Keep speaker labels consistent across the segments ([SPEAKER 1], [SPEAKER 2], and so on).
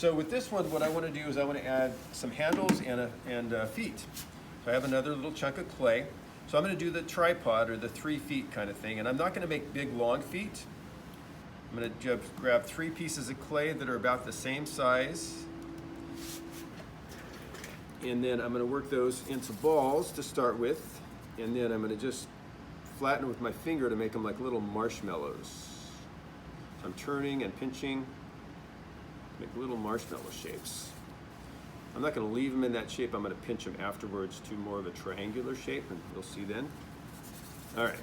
[SPEAKER 1] So with this one, what I want to do is I want to add some handles and feet. So I have another little chunk of clay. So I'm going to do the tripod or the 3 feet kind of thing, and I'm not going to make big long feet. I'm going to grab 3 pieces of clay that are about the same size, and then I'm going to work those into balls to start with, and then I'm going to just flatten it with my finger to make them like little marshmallows. So I'm turning and pinching to make little marshmallow shapes. I'm not going to leave them in that shape. I'm going to pinch them afterwards to more of a triangular shape, and you'll see then. All right.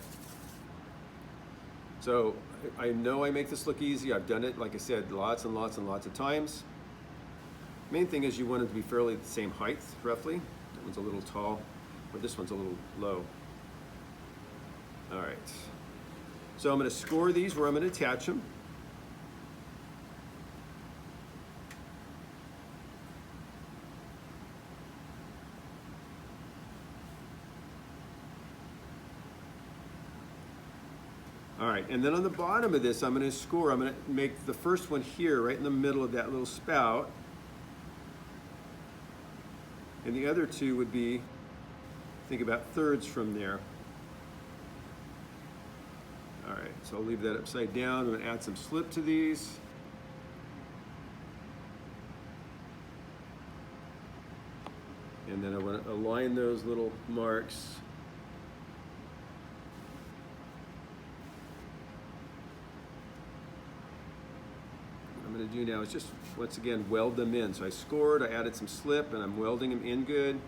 [SPEAKER 1] So I know I make this look easy. I've done it, like I said, lots and lots and lots of times. Main thing is you want it to be fairly the same height, roughly. That one's a little tall, or this one's a little low. All right. So I'm going to score these where I'm going to attach them. All right, and then on the bottom of this, I'm going to score. I'm going to make the first one here, right in the middle of that little spout. And the other 2 would be, think about thirds from there. All right, so I'll leave that upside down. I'm going to add some slip to these. And then I want to align those little marks. What I'm going to do now is just, once again, weld them in. So I scored, I added some slip, and I'm welding them in good.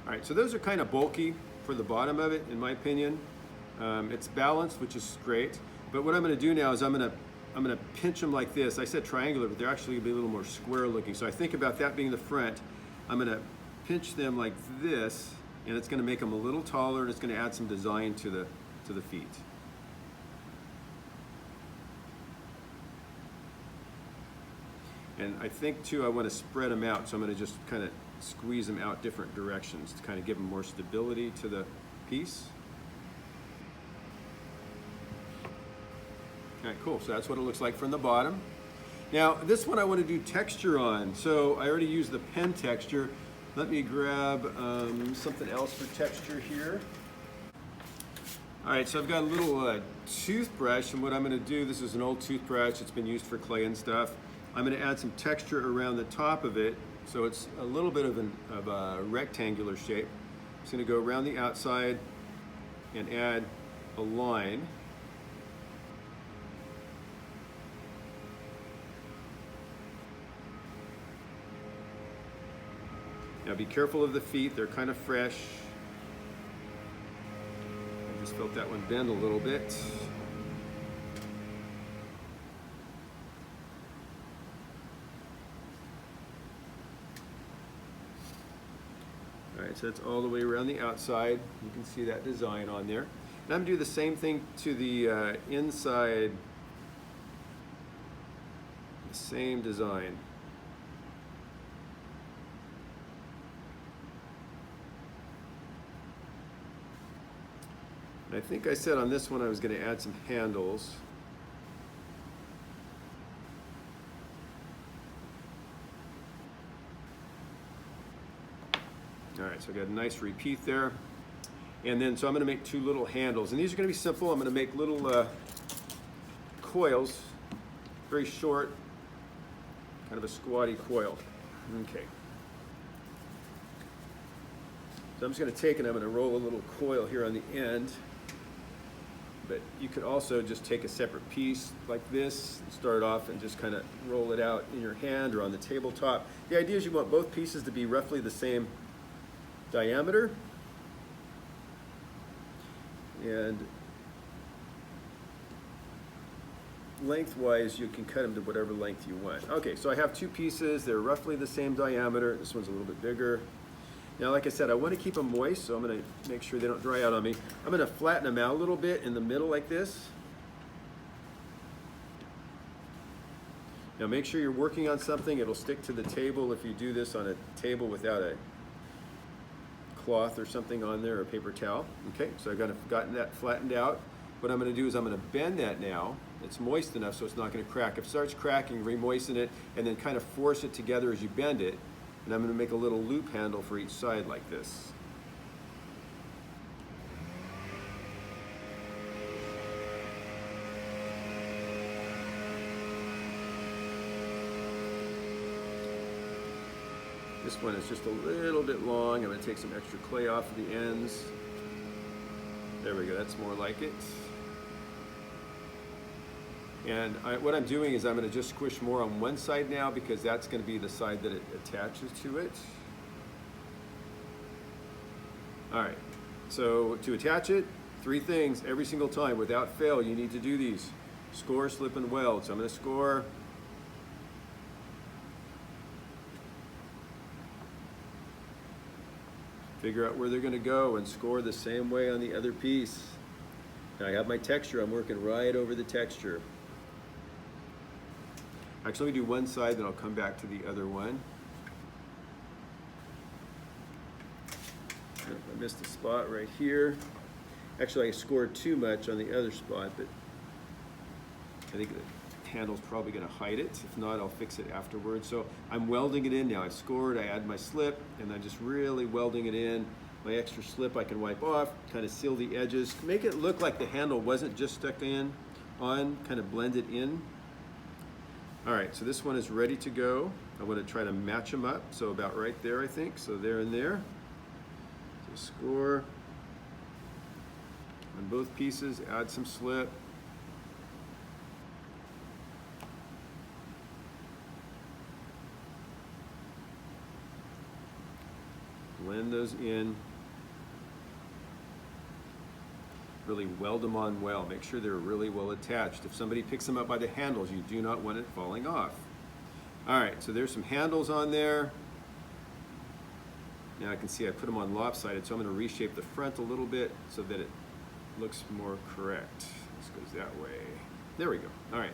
[SPEAKER 1] All right, so those are kind of bulky for the bottom of it, in my opinion. It's balanced, which is great. But what I'm going to do now is I'm going to pinch them like this. I said triangular, but they're actually going to be a little more square looking. So I think about that being the front. I'm going to pinch them like this, and it's going to make them a little taller, and it's going to add some design to the feet. And I think too, I want to spread them out, so I'm going to just kind of squeeze them out different directions to kind of give them more stability to the piece. All right, cool. So that's what it looks like from the bottom. Now, this one I want to do texture on. So I already used the pen texture. Let me grab something else for texture here. All right, so I've got a little toothbrush, and what I'm going to do, this is an old toothbrush. It's been used for clay and stuff. I'm going to add some texture around the top of it, so it's a little bit of a rectangular shape. I'm just going to go around the outside and add a line. Now be careful of the feet, they're kind of fresh. I just felt that one bend a little bit. All right, so that's all the way around the outside. You can see that design on there. And I'm gonna do the same thing to the inside, the same design. And I think I said on this one I was going to add some handles. All right, so I got a nice repeat there. And then, so I'm going to make 2 little handles. And these are going to be simple. I'm going to make little coils, very short, kind of a squatty coil. Okay. So I'm just going to take and I'm going to roll a little coil here on the end. But you could also just take a separate piece like this and start off and just kind of roll it out in your hand or on the tabletop. The idea is you want both pieces to be roughly the same diameter. And lengthwise, you can cut them to whatever length you want. Okay, so I have 2 pieces. They're roughly the same diameter. This one's a little bit bigger. Now, like I said, I want to keep them moist, so I'm going to make sure they don't dry out on me. I'm going to flatten them out a little bit in the middle like this. Now, make sure you're working on something. It'll stick to the table if you do this on a table without a cloth or something on there, or a paper towel. Okay, so I've gotten that flattened out. What I'm going to do is I'm going to bend that now. It's moist enough so it's not going to crack. If it starts cracking, re-moisten it, and then kind of force it together as you bend it. And I'm going to make a little loop handle for each side like this. This one is just a little bit long. I'm going to take some extra clay off of the ends. There we go, that's more like it. And what I'm doing is I'm going to just squish more on one side now because that's going to be the side that it attaches to it. All right, so to attach it, 3 things every single time without fail. You need to do these: score, slip, and weld. So I'm going to score. Figure out where they're going to go and score the same way on the other piece. Now I have my texture. I'm working right over the texture. Actually, let me do one side, then I'll come back to the other one. I missed a spot right here. Actually, I scored too much on the other spot, but I think the handle's probably going to hide it. If not, I'll fix it afterwards. So I'm welding it in now. I've scored, I add my slip, and I'm just really welding it in. My extra slip I can wipe off, kind of seal the edges, make it look like the handle wasn't just stuck in on, kind of blend it in. All right, so this one is ready to go. I want to try to match them up, so about right there, I think. So there and there. So score on both pieces, add some slip. Blend those in. Really weld them on well. Make sure they're really well attached. If somebody picks them up by the handles, you do not want it falling off. All right, so there's some handles on there. Now I can see I put them on lopsided, so I'm going to reshape the front a little bit so that it looks more correct. This goes that way. There we go. All right.